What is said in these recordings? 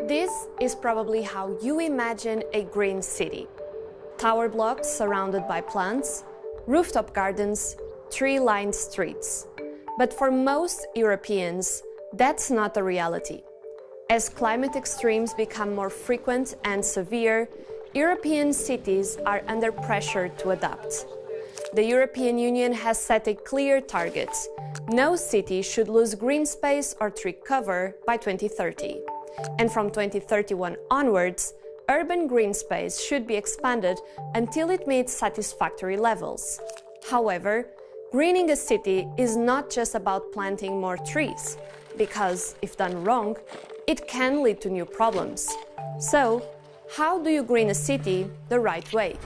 This is probably how you imagine a green city. Tower blocks surrounded by plants, rooftop gardens, tree-lined streets. But for most Europeans, that's not the reality. As climate extremes become more frequent and severe, European cities are under pressure to adapt. The European Union has set a clear target. No city should lose green space or tree cover by 2030. And from 2031 onwards, urban green space should be expanded until it meets satisfactory levels. However, greening a city is not just about planting more trees, because if done wrong, it can lead to new problems. So, how do you green a city the right way?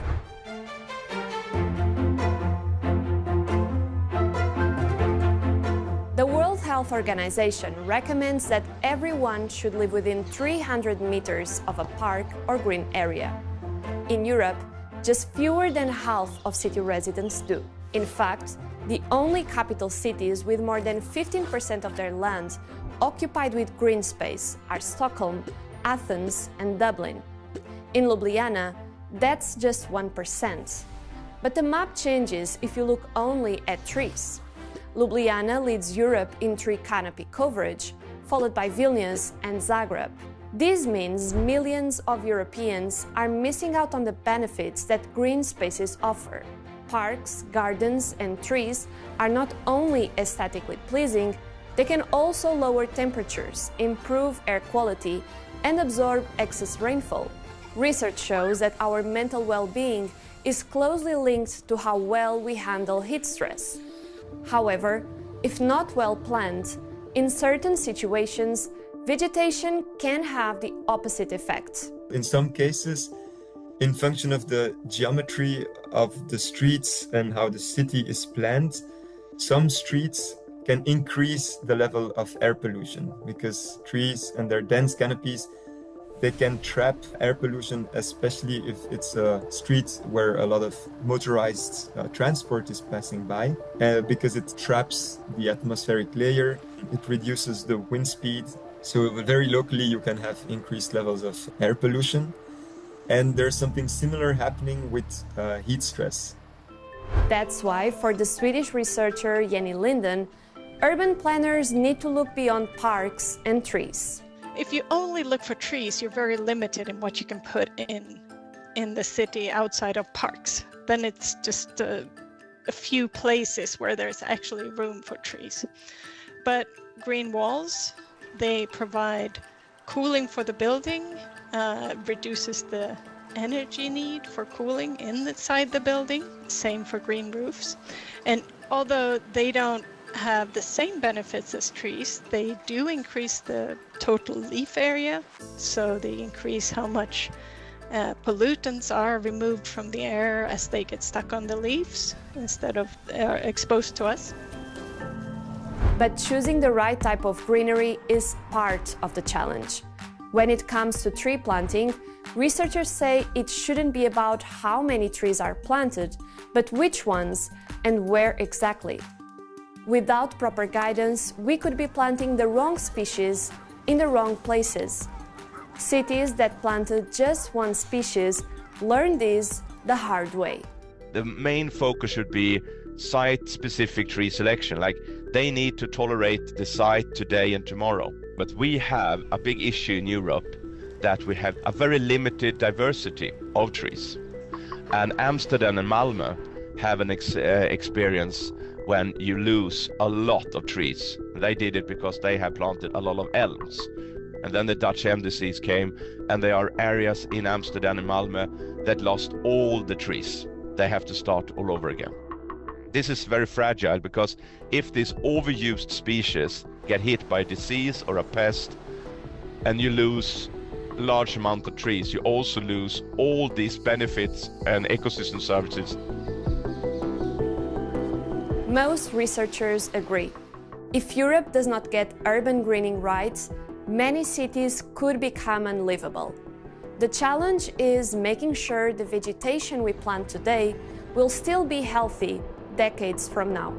The World Health Organization recommends that everyone should live within 300 meters of a park or green area. In Europe, just fewer than half of city residents do. In fact, the only capital cities with more than 15% of their land occupied with green space are Stockholm, Athens, and Dublin. In Ljubljana, that's just 1%. But the map changes if you look only at trees. Ljubljana leads Europe in tree canopy coverage, followed by Vilnius and Zagreb. This means millions of Europeans are missing out on the benefits that green spaces offer. Parks, gardens, and trees are not only aesthetically pleasing, they can also lower temperatures, improve air quality, and absorb excess rainfall. Research shows that our mental well-being is closely linked to how well we handle heat stress. However, if not well planned, in certain situations, vegetation can have the opposite effect. In some cases, in function of the geometry of the streets and how the city is planned, some streets can increase the level of air pollution because trees and their dense canopies, they can trap air pollution, especially if it's a street where a lot of motorized transport is passing by, because it traps the atmospheric layer, it reduces the wind speed. So very locally you can have increased levels of air pollution. And there's something similar happening with heat stress. That's why, for the Swedish researcher Jenny Linden, urban planners need to look beyond parks and trees. If you only look for trees, you're very limited in what you can put in the city outside of parks. Then it's just a few places where there's actually room for trees. But green walls, they provide cooling for the building, reduces the energy need for cooling inside the building. Same for green roofs. And although they don't have the same benefits as trees, they do increase the total leaf area, so they increase how much pollutants are removed from the air as they get stuck on the leaves instead of exposed to us. But choosing the right type of greenery is part of the challenge. When it comes to tree planting, researchers say it shouldn't be about how many trees are planted, but which ones and where exactly. Without proper guidance, we could be planting the wrong species in the wrong places. Cities that planted just one species learned this the hard way. The main focus should be site-specific tree selection, like they need to tolerate the site today and tomorrow. But we have a big issue in Europe that we have a very limited diversity of trees. And Amsterdam and Malmö have an experience when you lose a lot of trees. They did it because they have planted a lot of elms. And then the Dutch elm disease came, and there are areas in Amsterdam and Malmö that lost all the trees. They have to start all over again. This is very fragile because if these overused species get hit by a disease or a pest, and you lose a large amount of trees, you also lose all these benefits and ecosystem services. Most researchers agree. If Europe does not get urban greening right, many cities could become unlivable. The challenge is making sure the vegetation we plant today will still be healthy decades from now.